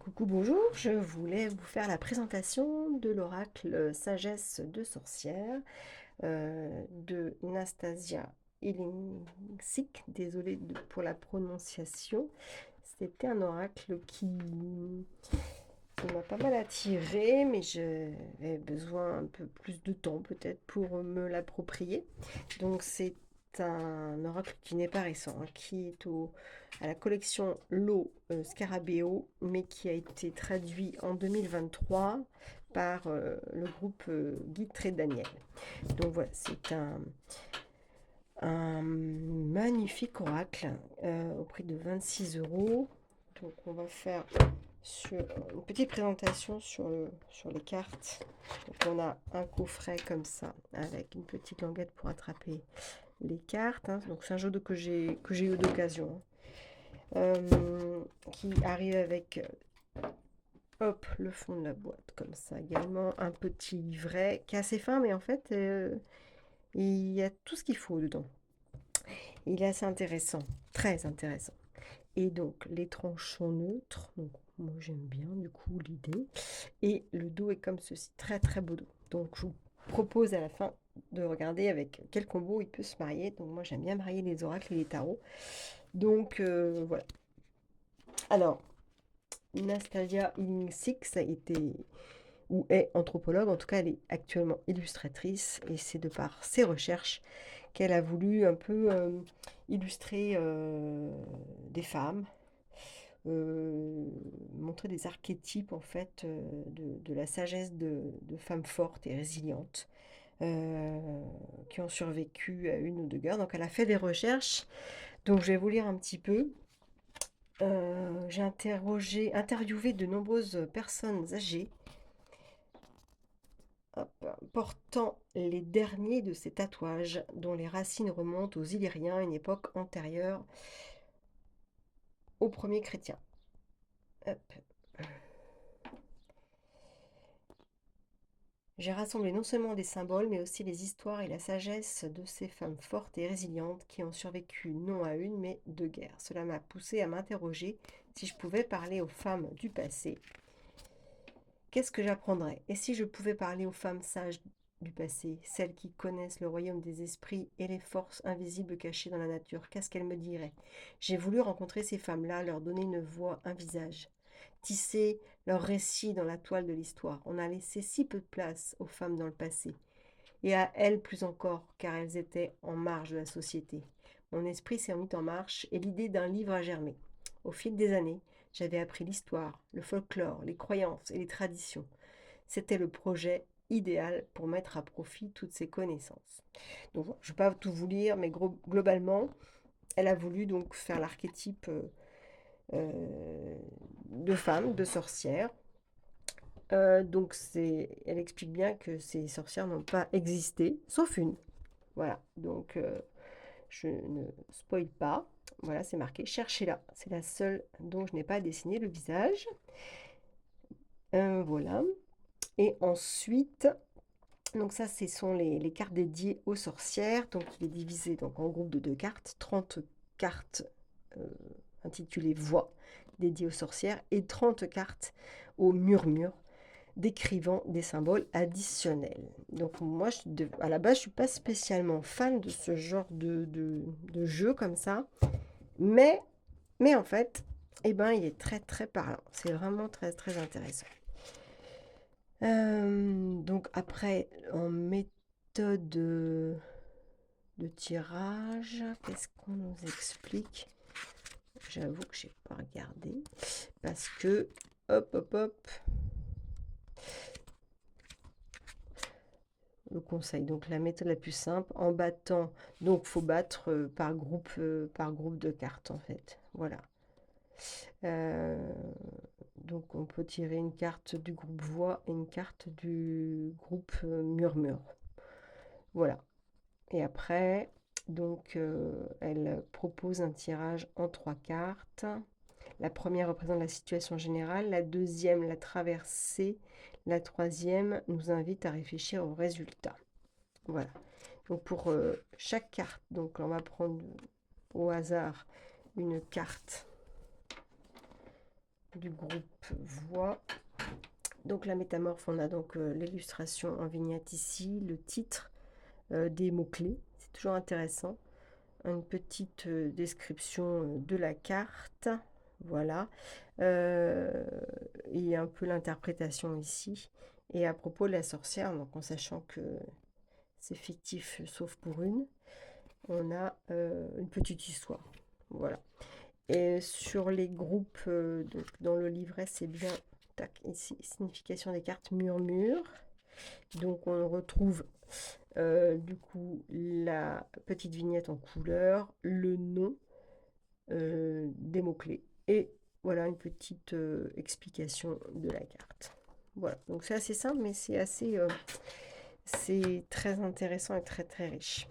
Coucou, bonjour, je voulais vous faire la présentation de l'oracle Sagesse de sorcière de Nastasia Ilinsik. Désolée pour la prononciation. C'était un oracle qui m'a pas mal attiré, mais j'avais besoin un peu plus de temps peut-être pour me l'approprier. Donc c'est un oracle qui n'est pas récent, hein, qui est à la collection Lo Scarabeo, mais qui a été traduit en 2023 par le groupe Guide Tré Daniel. Donc voilà, c'est un magnifique oracle au prix de 26 €. Donc on va faire une petite présentation sur les cartes. Donc on a un coffret comme ça avec une petite languette pour attraper les cartes, hein. Donc c'est un jeu que j'ai eu d'occasion, hein. Qui arrive avec hop le fond de la boîte comme ça également, un petit livret qui est assez fin, mais en fait il y a tout ce qu'il faut dedans. Il est assez intéressant, très intéressant. Et donc les tranches sont neutres, donc moi j'aime bien du coup l'idée. Et le dos est comme ceci, très très beau dos. Donc je vous propose à la fin de regarder avec quel combo il peut se marier. Donc moi j'aime bien marier les oracles et les tarots. Donc voilà. Alors, Nastasia Ilinsik a été ou est anthropologue, en tout cas elle est actuellement illustratrice et c'est de par ses recherches qu'elle a voulu un peu illustrer des femmes, montrer des archétypes en fait de la sagesse de femmes fortes et résilientes euh, qui ont survécu à une ou deux guerres. Donc elle a fait des recherches, donc je vais vous lire un petit peu. J'ai interviewé de nombreuses personnes âgées portant les derniers de ces tatouages dont les racines remontent aux Illyriens, une époque antérieure aux premiers chrétiens. Hop. J'ai rassemblé non seulement des symboles, mais aussi les histoires et la sagesse de ces femmes fortes et résilientes qui ont survécu non à une, mais deux guerres. Cela m'a poussé à m'interroger si je pouvais parler aux femmes du passé. Qu'est-ce que j'apprendrais? Et si je pouvais parler aux femmes sages du passé, celles qui connaissent le royaume des esprits et les forces invisibles cachées dans la nature, qu'est-ce qu'elles me diraient? J'ai voulu rencontrer ces femmes-là, leur donner une voix, un visage, tisser leurs récits dans la toile de l'histoire. On a laissé si peu de place aux femmes dans le passé, et à elles plus encore, car elles étaient en marge de la société. Mon esprit s'est mis en marche et l'idée d'un livre a germé. Au fil des années, j'avais appris l'histoire, le folklore, les croyances et les traditions. C'était le projet idéal pour mettre à profit toutes ces connaissances. Donc, je ne vais pas tout vous lire, mais globalement, elle a voulu donc faire l'archétype de femme, de sorcière. Donc, elle explique bien que ces sorcières n'ont pas existé, sauf une. Voilà, donc je ne spoil pas. Voilà, c'est marqué, cherchez-la. C'est la seule dont je n'ai pas dessiné le visage. Voilà. Et ensuite, donc ça, ce sont les cartes dédiées aux sorcières. Donc il est divisé donc, en groupes de 2 cartes, 30 cartes intitulées Voix, dédiées aux sorcières, et 30 cartes aux murmures, décrivant des symboles additionnels. Donc moi, à la base, je ne suis pas spécialement fan de ce genre de jeu comme ça, mais en fait, eh ben, il est très très parlant. C'est vraiment très très intéressant. Donc après, en méthode de tirage, qu'est-ce qu'on nous explique? J'avoue que j'ai pas regardé parce que hop hop hop. Le conseil, donc la méthode la plus simple, en battant, donc faut battre par groupe de cartes en fait. Voilà. Euh, donc on peut tirer une carte du groupe voix et une carte du groupe murmure. Voilà. Et après, donc, elle propose un tirage en 3 cartes. La première représente la situation générale, la deuxième la traversée, la troisième nous invite à réfléchir aux résultats. Voilà. Donc pour chaque carte, donc on va prendre au hasard une carte du groupe Voix. Donc la métamorphe, on a donc l'illustration en vignette ici, le titre, des mots-clés, c'est toujours intéressant. Une petite description de la carte, voilà. Et un peu l'interprétation ici. Et à propos de la sorcière, donc en sachant que c'est fictif sauf pour une, on a une petite histoire, voilà. Et sur les groupes, donc dans le livret, c'est bien, tac, ici, signification des cartes murmure. Donc on retrouve du coup la petite vignette en couleur, le nom des mots-clés et voilà une petite explication de la carte. Voilà, donc c'est assez simple, mais c'est assez, c'est très intéressant et très très riche.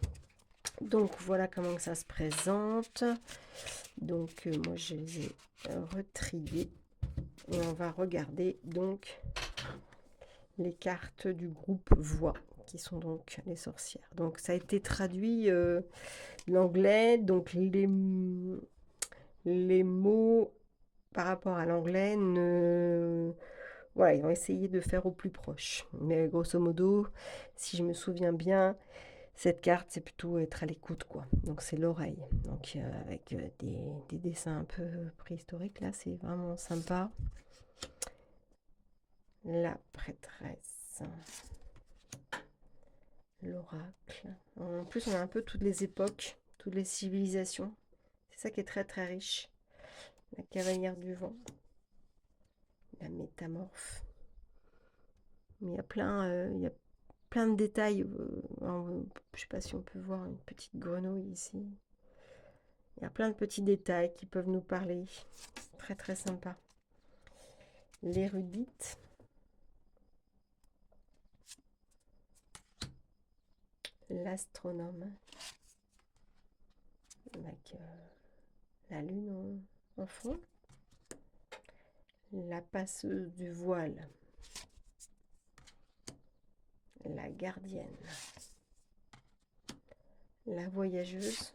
Donc voilà comment ça se présente. Donc moi je les ai retriés et on va regarder donc les cartes du groupe Voix qui sont donc les sorcières. Donc ça a été traduit l'anglais, donc les mots par rapport à l'anglais voilà, ils ont essayé de faire au plus proche. Mais grosso modo, si je me souviens bien, cette carte, c'est plutôt être à l'écoute, quoi. Donc c'est l'oreille. Donc avec des dessins un peu préhistoriques, là, c'est vraiment sympa. La prêtresse. L'oracle. En plus, on a un peu toutes les époques, toutes les civilisations. C'est ça qui est très très riche. La cavalière du vent. La métamorphe. Mais il y a plein de détails. Je sais pas si on peut voir une petite grenouille ici. Il y a plein de petits détails qui peuvent nous parler. Très très sympa. L'érudite. L'astronome. Avec la lune en fond. La passeuse du voile. La gardienne. La voyageuse.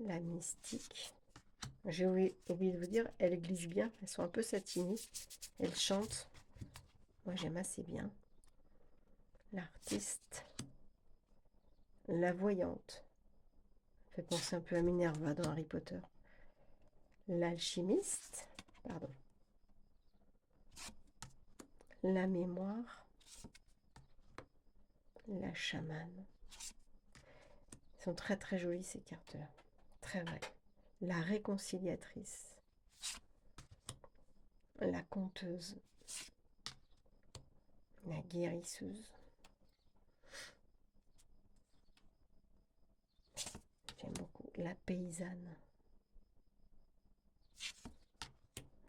La mystique. J'ai oublié de vous dire, elles glissent bien. Elles sont un peu satinées. Elles chantent. Moi, j'aime assez bien. L'artiste. La voyante. Ça fait penser un peu à Minerva dans Harry Potter. L'alchimiste. Pardon. La mémoire. La chamane. Ils sont très très jolies ces cartes. Très vraies. La réconciliatrice. La conteuse. La guérisseuse. J'aime beaucoup. La paysanne.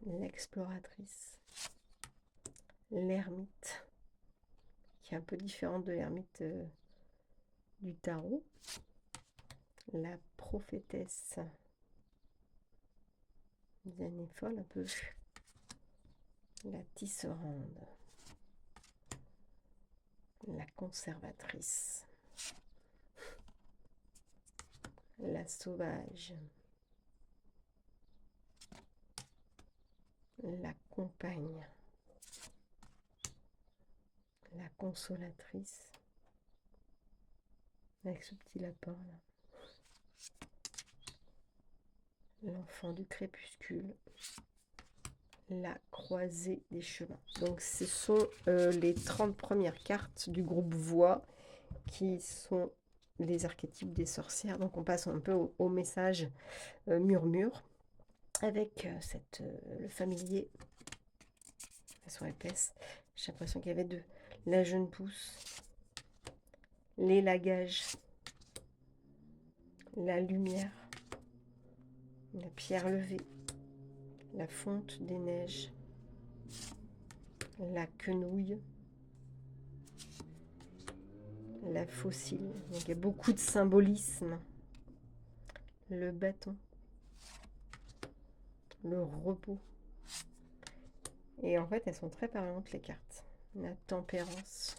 L'exploratrice. L'ermite, qui est un peu différente de l'ermite du tarot. La prophétesse. Des années folles un peu. La tisserande. La conservatrice. La sauvage. La compagne. La consolatrice. Avec ce petit lapin là. L'enfant du crépuscule. La croisée des chemins. Donc ce sont les 30 premières cartes du groupe Voix qui sont les archétypes des sorcières. Donc on passe un peu au message murmure avec le familier. Elles sont épaisses. J'ai l'impression qu'il y avait la jeune pousse, l'élagage, la lumière, la pierre levée, la fonte des neiges, la quenouille, la fossile. Donc il y a beaucoup de symbolisme. Le bâton, le repos. Et en fait, elles sont très parlantes les cartes. La tempérance,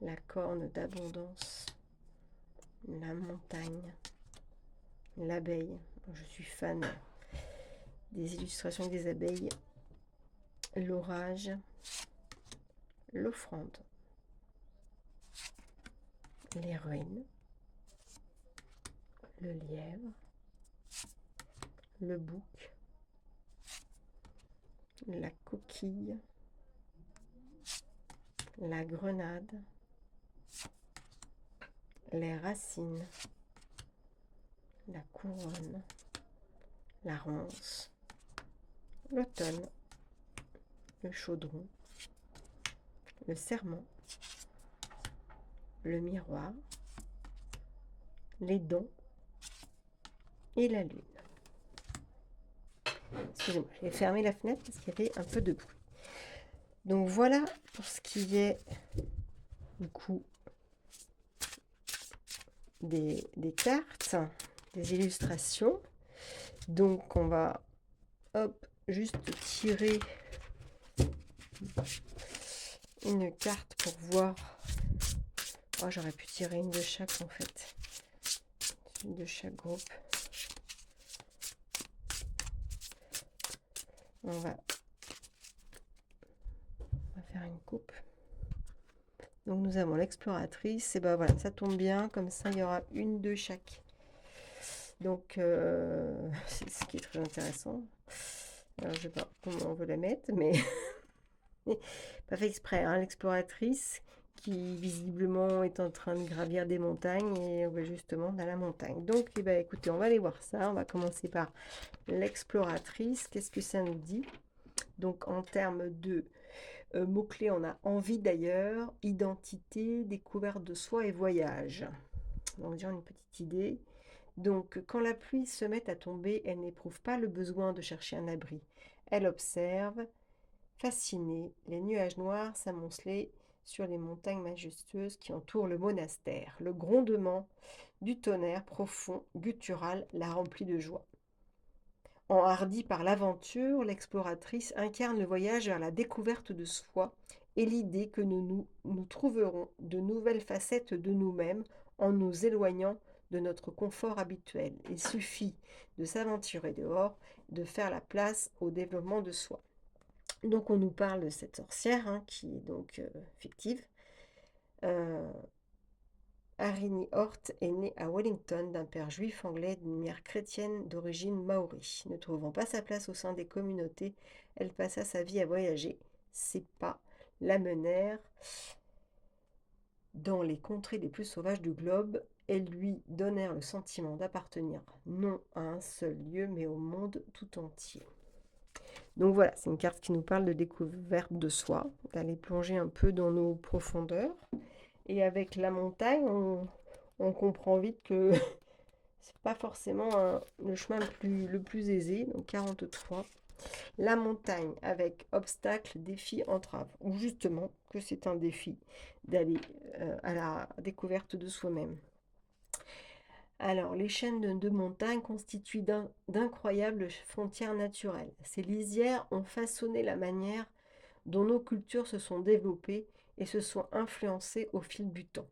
la corne d'abondance, la montagne, l'abeille. Je suis fan des illustrations des abeilles, l'orage, l'offrande, les ruines, le lièvre, le bouc, la coquille, la grenade, les racines, la couronne, la ronce, l'automne, le chaudron, le serment, le miroir, les dents et la lune. Excusez-moi, j'ai fermé la fenêtre parce qu'il y avait un peu de bruit. Donc voilà pour ce qui est du coup des cartes, des illustrations. Donc on va juste tirer une carte pour voir. Oh, j'aurais pu tirer une de chaque en fait. Une de chaque groupe. On va faire une coupe. Donc nous avons l'exploratrice. Et ben voilà, ça tombe bien. Comme ça, il y aura une de chaque. Donc c'est ce qui est très intéressant. Alors, je ne sais pas comment on veut la mettre, mais pas fait exprès. Hein, l'exploratrice qui visiblement est en train de gravir des montagnes et on va justement dans la montagne. Donc eh ben, écoutez, on va aller voir ça. On va commencer par l'exploratrice. Qu'est-ce que ça nous dit? Donc en termes de mots-clés, on a envie d'ailleurs, identité, découverte de soi et voyage. Donc déjà une petite idée. Donc quand la pluie se met à tomber, elle n'éprouve pas le besoin de chercher un abri. Elle observe, fascinée, les nuages noirs s'amonceler sur les montagnes majestueuses qui entourent le monastère. Le grondement du tonnerre profond, guttural, la remplit de joie. Enhardie par l'aventure, l'exploratrice incarne le voyage vers la découverte de soi et l'idée que nous trouverons de nouvelles facettes de nous-mêmes en nous éloignant de notre confort habituel. Il suffit de s'aventurer dehors, de faire la place au développement de soi. Donc on nous parle de cette sorcière hein, qui est donc fictive. Harini Hort est née à Wellington d'un père juif anglais et d'une mère chrétienne d'origine maori. Ne trouvant pas sa place au sein des communautés, elle passa sa vie à voyager. Ses pas l'amenèrent dans les contrées les plus sauvages du globe et lui donnèrent le sentiment d'appartenir non à un seul lieu, mais au monde tout entier. Donc voilà, c'est une carte qui nous parle de découverte de soi, d'aller plonger un peu dans nos profondeurs. Et avec la montagne, on comprend vite que c'est pas forcément le chemin le plus aisé. Donc 43. La montagne avec obstacles, défis, entraves. Ou justement que c'est un défi d'aller à la découverte de soi-même. Alors, les chaînes de montagnes constituent d'incroyables frontières naturelles. Ces lisières ont façonné la manière dont nos cultures se sont développées et se sont influencées au fil du temps.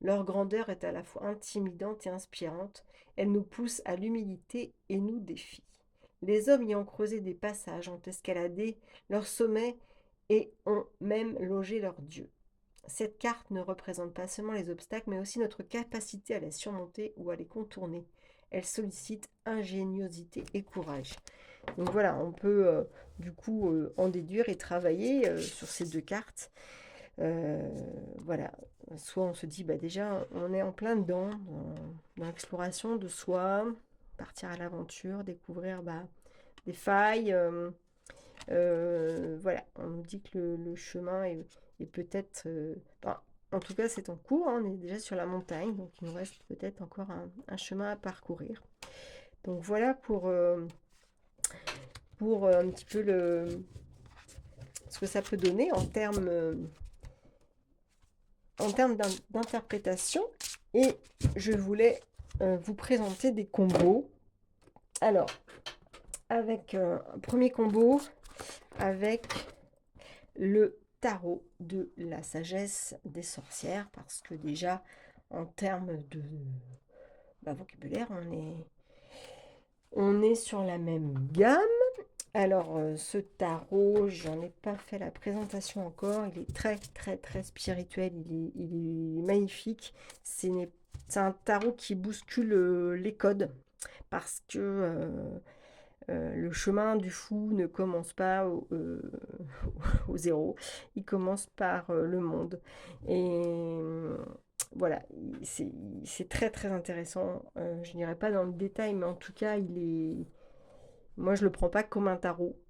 Leur grandeur est à la fois intimidante et inspirante. Elle nous pousse à l'humilité et nous défie. Les hommes y ont creusé des passages, ont escaladé leurs sommets et ont même logé leurs dieux. Cette carte ne représente pas seulement les obstacles, mais aussi notre capacité à les surmonter ou à les contourner. Elle sollicite ingéniosité et courage. Donc voilà, on peut du coup en déduire et travailler sur ces deux cartes. Voilà, soit on se dit, bah déjà, on est en plein dedans, dans l'exploration de soi, partir à l'aventure, découvrir des failles. Voilà, on nous dit que le chemin est peut-être... en tout cas, c'est en cours, hein, on est déjà sur la montagne, donc il nous reste peut-être encore un chemin à parcourir. Donc voilà pour un petit peu ce que ça peut donner en termes d'interprétation. Et je voulais vous présenter des combos. Alors, avec un premier combo, avec le tarot de la sagesse des sorcières, parce que déjà en termes de vocabulaire, on est sur la même gamme. Alors, ce tarot, j'en ai pas fait la présentation encore. Il est très, très, très spirituel. Il est magnifique. C'est un tarot qui bouscule les codes parce que le chemin du fou ne commence pas au zéro. Il commence par le monde. Et voilà, c'est très, très intéressant. Je n'irai pas dans le détail, mais en tout cas, moi, je le prends pas comme un tarot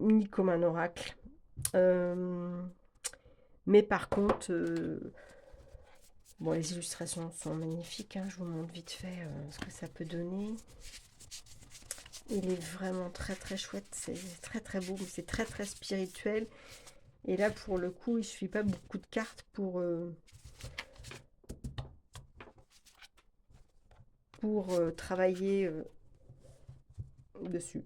ni comme un oracle. Euh, mais par contre, bon, les illustrations sont magnifiques, hein. Je vous montre vite fait ce que ça peut donner. Il est vraiment très très chouette, c'est très très beau, mais c'est très très spirituel. Et là, pour le coup, il ne suffit pas beaucoup de cartes pour travailler dessus.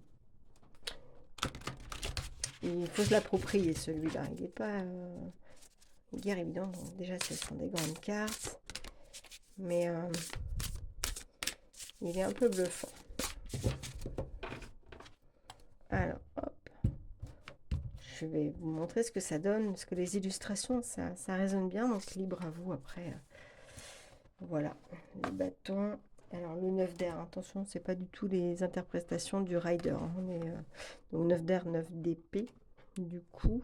Il faut se l'approprier, celui-là. Il n'est pas guère évident. Donc, déjà, ce sont des grandes cartes. Mais il est un peu bluffant. Alors, hop. Je vais vous montrer ce que ça donne. Parce que les illustrations, ça résonne bien. Donc, libre à vous après. Voilà. Le bâton. Alors, le 9 d'air. Attention, c'est pas du tout les interprétations du rider. Hein, mais, donc, 9 d'air, 9 d'épée. Du coup.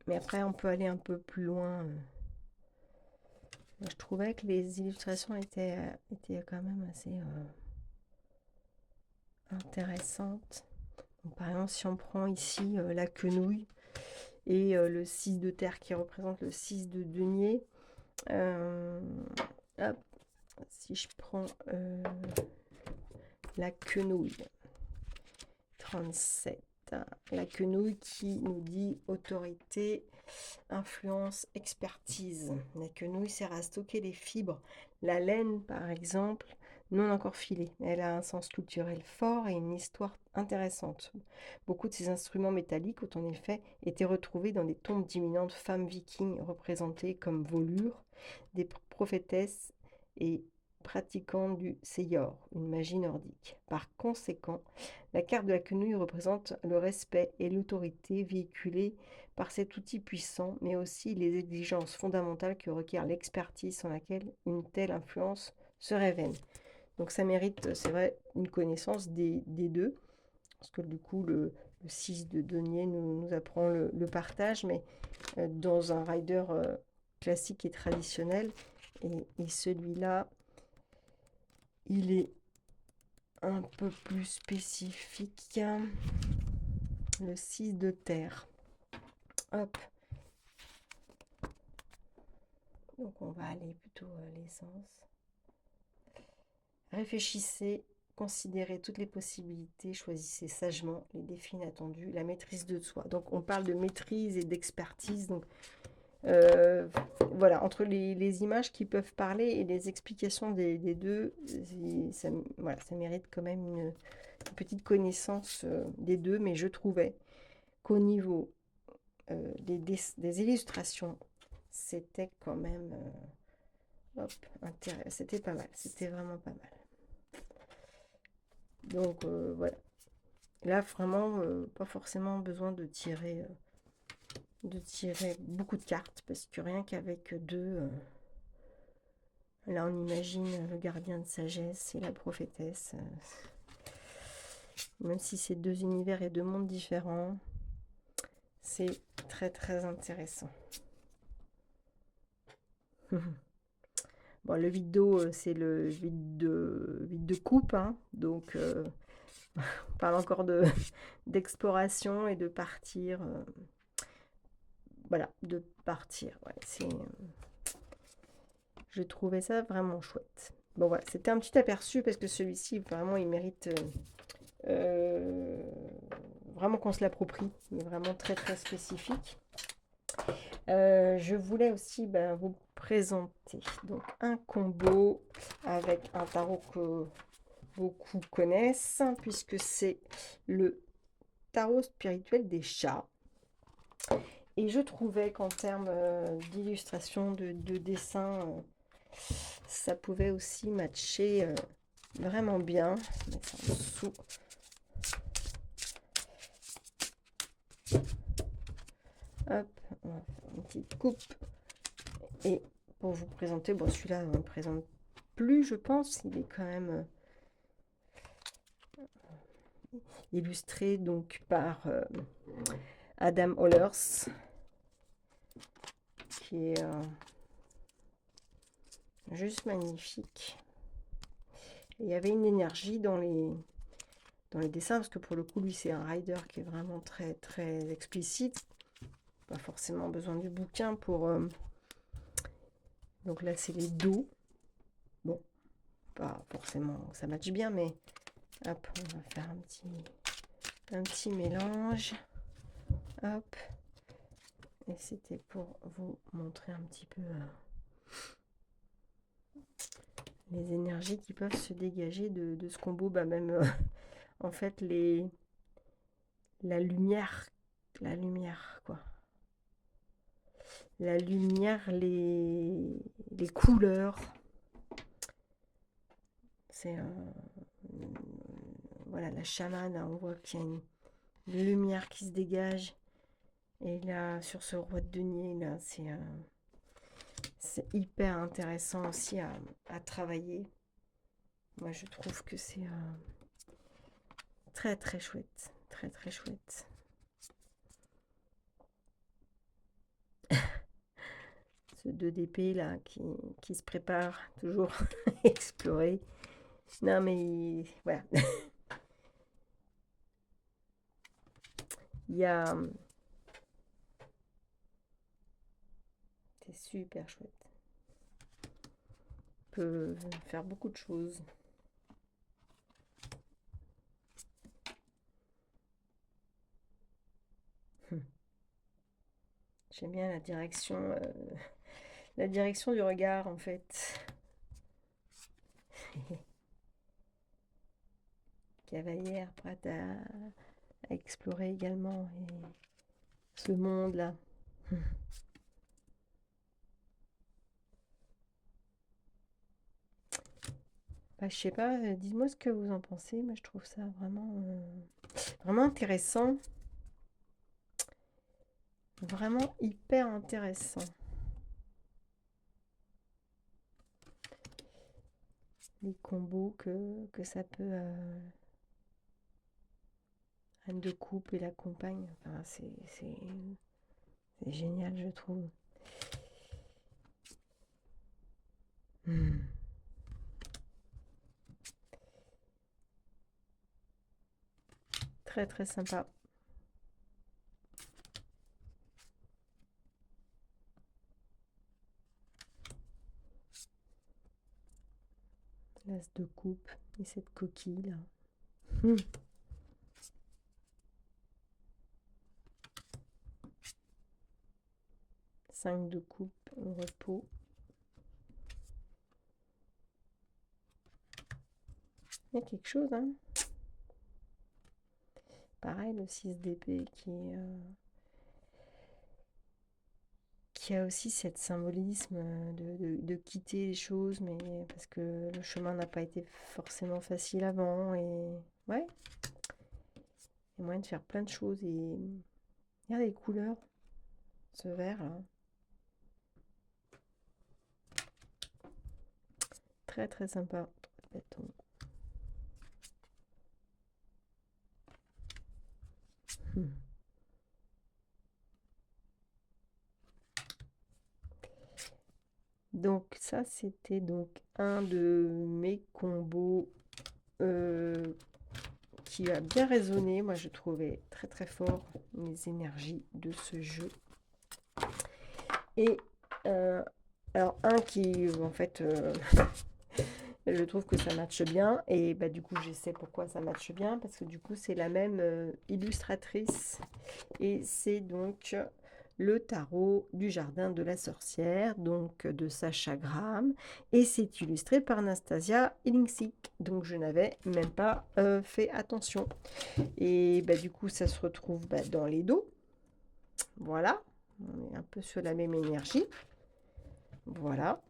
Mais après, on peut aller un peu plus loin. Je trouvais que les illustrations étaient quand même assez intéressantes. Donc, par exemple, si on prend ici la quenouille et le 6 de terre qui représente le 6 de denier. Hop, si je prends la quenouille, 37. La quenouille qui nous dit autorité, influence, expertise. La quenouille sert à stocker les fibres. La laine, par exemple, non encore filée. Elle a un sens culturel fort et une histoire intéressante. Beaucoup de ces instruments métalliques ont en effet été retrouvés dans des tombes d'imminentes femmes vikings représentées comme volures, des prophétesses et pratiquant du Seyor, une magie nordique. Par conséquent, la carte de la quenouille représente le respect et l'autorité véhiculés par cet outil puissant, mais aussi les exigences fondamentales que requiert l'expertise sans laquelle une telle influence serait vaine. Donc ça mérite, c'est vrai, une connaissance des deux, parce que du coup, le 6 de denier nous apprend le partage, mais dans un rider classique et traditionnel, et celui-là, il est un peu plus spécifique. Le 6 de terre. Hop. Donc on va aller plutôt à l'essence. Réfléchissez, considérez toutes les possibilités, choisissez sagement les défis inattendus, la maîtrise de soi. Donc on parle de maîtrise et d'expertise. Donc voilà, entre les images qui peuvent parler et les explications des deux, ça mérite quand même une petite connaissance des deux, mais je trouvais qu'au niveau des illustrations, c'était quand même c'était pas mal, c'était vraiment pas mal. Donc voilà, là vraiment pas forcément besoin de tirer beaucoup de cartes, parce que rien qu'avec deux, là on imagine le gardien de sagesse et la prophétesse, même si c'est deux univers et deux mondes différents, c'est très très intéressant. Bon, le vide d'eau, c'est le vide de coupe, hein, donc on parle encore d'exploration et de partir. Voilà, de partir. Ouais, je trouvais ça vraiment chouette. Bon, voilà, c'était un petit aperçu parce que celui-ci, vraiment, il mérite vraiment qu'on se l'approprie. Il est vraiment très, très spécifique. Je voulais aussi vous présenter donc un combo avec un tarot que beaucoup connaissent, puisque c'est le tarot spirituel des chats. Et je trouvais qu'en termes d'illustration, de dessin, ça pouvait aussi matcher vraiment bien. Je vais mettre ça en dessous. Hop, on va faire une petite coupe. Et pour vous présenter, bon celui-là on ne le présente plus je pense, il est quand même illustré donc par Adam Hollers, qui est juste magnifique. Et il y avait une énergie dans les dessins, parce que pour le coup lui c'est un rider qui est vraiment très très explicite, pas forcément besoin du bouquin pour donc là c'est les dos, bon pas forcément ça matche bien, mais hop on va faire un petit mélange, hop, et c'était pour vous montrer un petit peu les énergies qui peuvent se dégager de ce combo, bah même en fait la lumière quoi, la lumière, les couleurs, c'est voilà, la chamane, on voit qu'il y a une lumière qui se dégage, et là sur ce roi de denier là c'est hyper intéressant aussi à travailler. Moi je trouve que c'est très très chouette, très très chouette. Ce 2 d'épée là qui se prépare toujours à explorer. Non mais voilà. Il y a... C'est super chouette. On peut faire beaucoup de choses. J'aime bien la direction du regard en fait. Cavalière prête à explorer également ce monde-là. Bah, je sais pas, dites-moi ce que vous en pensez. Moi, je trouve ça vraiment intéressant. Vraiment hyper intéressant. Les combos que ça peut... Reine de coupe et la compagne. Enfin, c'est génial, je trouve. Très très sympa. L'as de coupe et cette coquille là. 5 de coupe au repos. Il y a quelque chose, hein. Pareil, le 6 d'épée qui a aussi cette symbolisme de quitter les choses, mais parce que le chemin n'a pas été forcément facile avant, et ouais, il y a moyen de faire plein de choses. Et regarde les couleurs, ce vert là, très très sympa. Donc ça c'était donc un de mes combos qui a bien résonné. Moi je trouvais très très fort les énergies de ce jeu. Et alors un qui en fait je trouve que ça matche bien, et bah du coup je sais pourquoi ça matche bien, parce que du coup c'est la même illustratrice, et c'est donc le tarot du jardin de la sorcière, donc de Sacha Graham, et c'est illustré par Nastasia Ilinsik, donc je n'avais même pas fait attention. Et bah du coup ça se retrouve dans les dos, voilà, on est un peu sur la même énergie, voilà.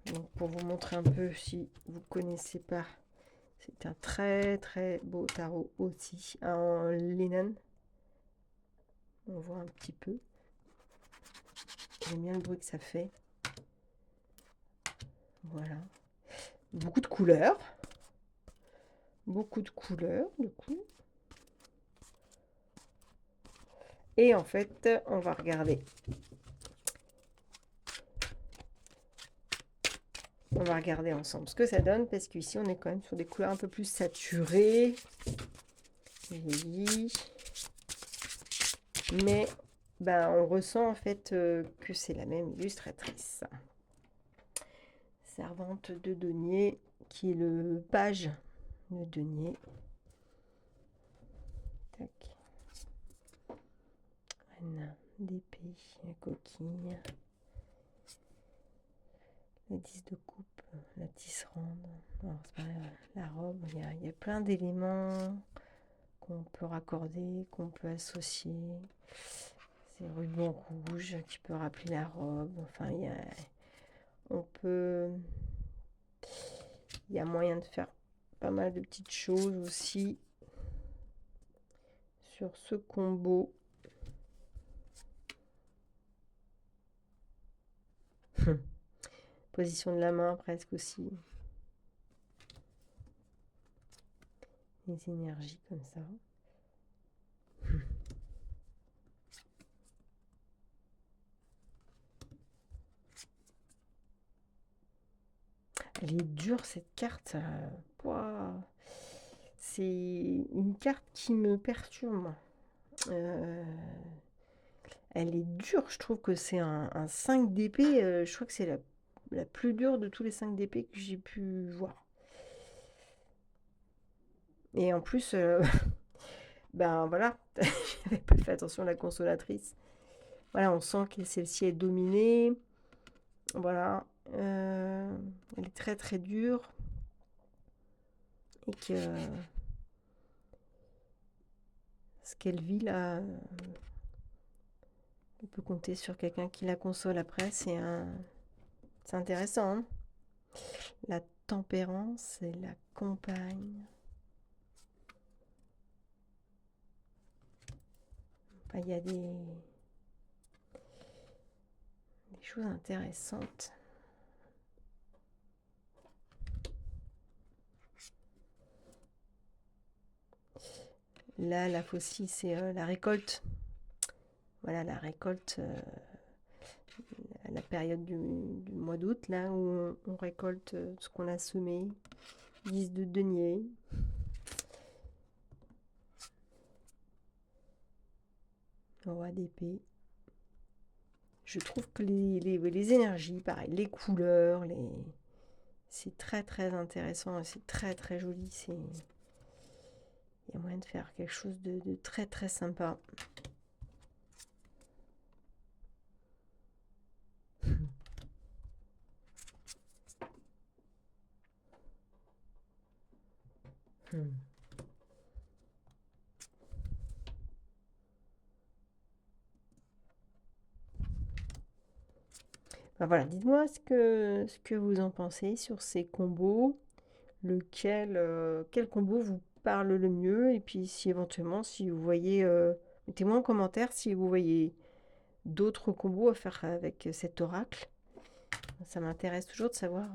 Donc pour vous montrer un peu, si vous connaissez pas, c'est un très très beau tarot aussi en linen. On voit un petit peu. J'aime bien le bruit que ça fait. Voilà. Beaucoup de couleurs. Beaucoup de couleurs, du coup. Et en fait, on va regarder. On va regarder ensemble ce que ça donne, parce qu'ici, on est quand même sur des couleurs un peu plus saturées. Oui. Mais ben, on ressent en fait que c'est la même illustratrice. Servante de denier, qui est le page de denier. Tac. Reine d'épée, la coquille. La 10 de coupe, la tisserande. Alors, c'est pareil, la robe, il y a plein d'éléments qu'on peut raccorder, qu'on peut associer. Ces rubans rouges qui peut rappeler la robe. Enfin, on peut... Il y a moyen de faire pas mal de petites choses aussi sur ce combo. Position de la main presque aussi. Les énergies comme ça. Elle est dure cette carte. Wow. C'est une carte qui me perturbe. Elle est dure. Je trouve que c'est un 5 d'épée. Je crois que c'est la plus dure de tous les 5 d'épée que j'ai pu voir. Et en plus, ben voilà, j'avais pas fait attention à la consolatrice. Voilà, on sent que celle-ci est dominée. Voilà. Elle est très très dure. Et que ce qu'elle vit là, on peut compter sur quelqu'un qui la console après. C'est intéressant. Hein, la tempérance et la compagne. Enfin, il y a des choses intéressantes. Là, la faucille, c'est la récolte. Voilà, la récolte, la période du mois d'août, là où on récolte ce qu'on a semé. 10 de denier. Roi d'épée. Je trouve que les énergies, pareil, les couleurs, c'est très très intéressant, c'est très très joli. Il y a moyen de faire quelque chose de très très sympa. Ben voilà, dites-moi ce que vous en pensez sur ces combos. Quel combo vous parle le mieux? Et puis si éventuellement, si vous voyez, mettez-moi en commentaire si vous voyez d'autres combos à faire avec cet oracle. Ça m'intéresse toujours de savoir,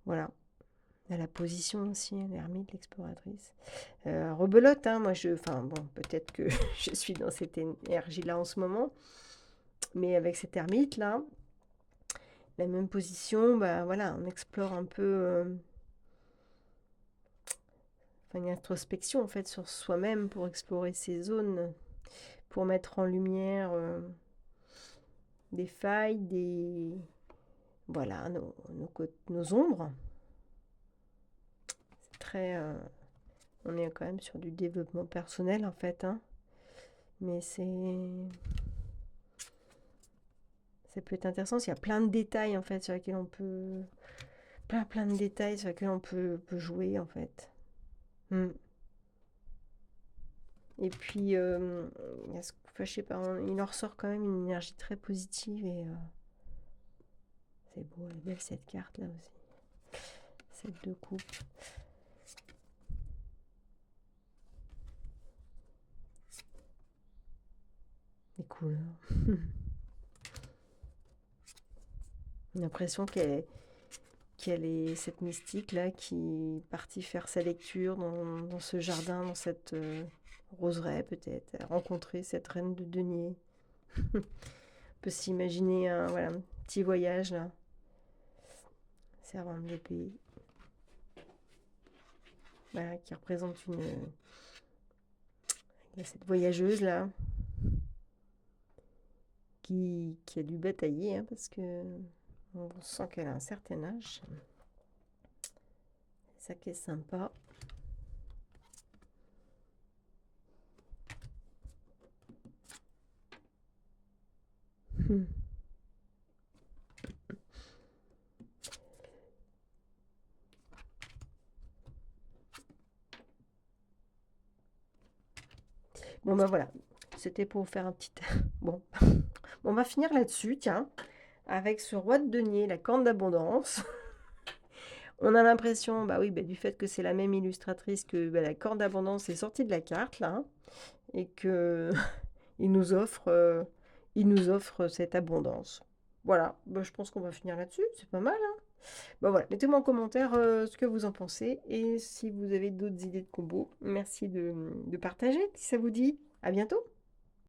voilà, à la position aussi, l'ermite, l'exploratrice. Rebelote, hein, enfin bon, peut-être que je suis dans cette énergie-là en ce moment, mais avec cette ermite-là, la même position, bah voilà, on explore un peu, enfin, une introspection en fait sur soi-même pour explorer ces zones, pour mettre en lumière des failles, voilà, nos ombres. C'est très, on est quand même sur du développement personnel en fait, hein, mais ça peut être intéressant. Il y a plein de détails en fait sur lesquels on peut, plein de détails sur lesquels on peut jouer en fait. Et puis, enfin, je sais pas, il en ressort quand même une énergie très positive et c'est beau, elle est belle cette carte là aussi. Cette de coupe. couleurs. L'impression qu'elle est cette mystique là qui est partie faire sa lecture dans ce jardin, dans cette roseraie peut-être, rencontrer cette reine de denier. On peut s'imaginer voilà, un petit voyage là, servant de l'épée, voilà, qui représente cette voyageuse là, qui a dû batailler, hein, parce que on sent qu'elle a un certain âge. C'est ça qui est sympa. Bon ben voilà, c'était pour faire un petit... Bon, on va finir là-dessus, tiens, avec ce roi de denier, la corne d'abondance. On a l'impression, bah oui, bah, du fait que c'est la même illustratrice, que bah, la corne d'abondance est sortie de la carte, là, hein, et que il nous offre cette abondance. Voilà, bah, je pense qu'on va finir là-dessus, c'est pas mal, hein. Bah voilà, mettez-moi en commentaire ce que vous en pensez, et si vous avez d'autres idées de combos, merci de partager, si ça vous dit. À bientôt.